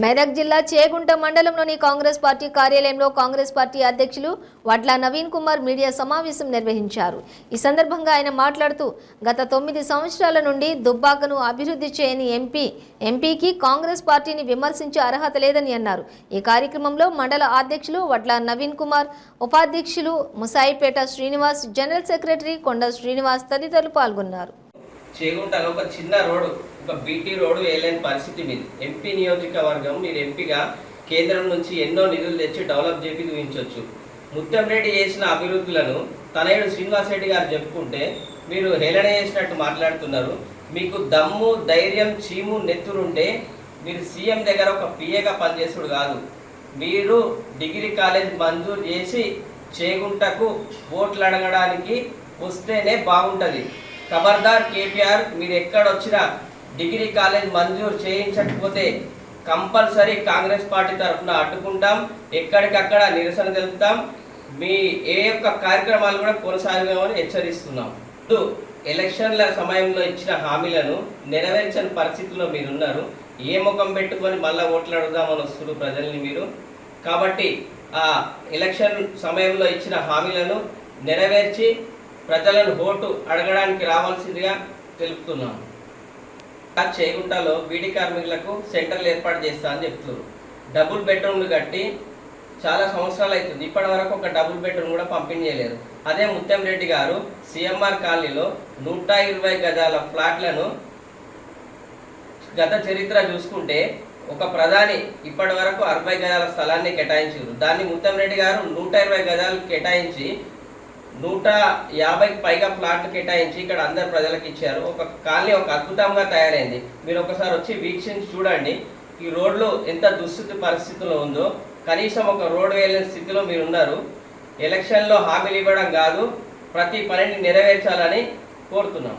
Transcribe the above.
మెదక్ జిల్లా చేగుంట మండలంలోని కాంగ్రెస్ పార్టీ కార్యాలయంలో కాంగ్రెస్ పార్టీ అధ్యక్షులు వడ్ల నవీన్ కుమార్ మీడియా సమావేశం నిర్వహించారు. ఈ సందర్భంగా ఆయన మాట్లాడుతూ గత 9 సంవత్సరాల నుండి దుబ్బాకను అభివృద్ధి చేయని ఎంపీకి కాంగ్రెస్ పార్టీని విమర్శించే అర్హత లేదని అన్నారు. ఈ కార్యక్రమంలో మండల అధ్యక్షులు వడ్ల నవీన్ కుమార్, ఉపాధ్యక్షులు ముసాయిపేట శ్రీనివాస్, జనరల్ సెక్రటరీ కొండ శ్రీనివాస్ తదితరులు పాల్గొన్నారు. చేగుంటలో ఒక చిన్న రోడ్డు, ఒక బీటీ రోడ్డు వేయలేని పరిస్థితి మీద ఎంపీ నియోజకవర్గం మీరు ఎంపీగా కేంద్రం నుంచి ఎన్నో నిధులు తెచ్చి డెవలప్ చేసి చూపించవచ్చు. ముత్తంరెడ్డి చేసిన అభివృద్ధులను తనయుడు శ్రీనివాస్ రెడ్డి గారు చెప్పుకుంటే మీరు హేళన చేసినట్టు మాట్లాడుతున్నారు. మీకు దమ్ము, ధైర్యం, చీము, నెత్తురుంటే మీరు సీఎం దగ్గర ఒక పిఏగా పనిచేసుడు కాదు. మీరు డిగ్రీ కాలేజ్ మంజూరు చేసి చేగుంటకు ఓట్లు అడగడానికి వస్తేనే బాగుంటుంది. ఖబర్దార్ కేటీఆర్, మీరు ఎక్కడొచ్చినా డిగ్రీ కాలేజ్ మంజూరు చేయించకపోతే కంపల్సరీ కాంగ్రెస్ పార్టీ తరఫున అడ్డుకుంటాం, ఎక్కడికక్కడ నిరసన తెలుపుతాం, మీ ఏ యొక్క కార్యక్రమాలు కూడా కొనసాగమని హెచ్చరిస్తున్నాం. ఎలక్షన్ల సమయంలో ఇచ్చిన హామీలను నెరవేర్చని పరిస్థితుల్లో మీరున్నారు. ఏ ముఖం పెట్టుకొని మళ్ళీ ఓట్లు అడుగుదామని వస్తున్నారు ప్రజల్ని మీరు. కాబట్టి ఆ ఎలక్షన్ సమయంలో ఇచ్చిన హామీలను నెరవేర్చి ప్రజలను ఓటు అడగడానికి రావాల్సిందిగా తెలుపుతున్నాం. చేగుంటలో బీడీ కార్మికులకు సెంటర్లు ఏర్పాటు చేస్తా అని చెప్తున్నారు. డబుల్ బెడ్రూమ్లు కట్టి చాలా సంవత్సరాలు అవుతుంది, ఇప్పటి వరకు ఒక డబుల్ బెడ్రూమ్ కూడా పంపిణీ చేయలేదు. అదే ముత్తంరెడ్డి గారు సిఎంఆర్ కాలనీలో 120 గజాల ఫ్లాట్లను గత చరిత్ర చూసుకుంటే ఒక ప్రధాని ఇప్పటి వరకు 60 గజాల స్థలాన్ని కేటాయించారు. దాన్ని ముత్తంరెడ్డి గారు 120 గజాలు కేటాయించి 150కి పైగా ఫ్లాట్లు కేటాయించి ఇక్కడ అందరు ప్రజలకు ఇచ్చారు. ఒక కాలనీ ఒక అద్భుతంగా తయారైంది. మీరు ఒకసారి వచ్చి వీక్షించి చూడండి ఈ రోడ్లు ఎంత దుస్థితి పరిస్థితిలో ఉందో. కనీసం ఒక రోడ్డు వేయలేని స్థితిలో మీరు ఉన్నారు. ఎలక్షన్లో హామీలు ఇవ్వడం కాదు, ప్రతి పనిని నెరవేర్చాలని కోరుతున్నాం.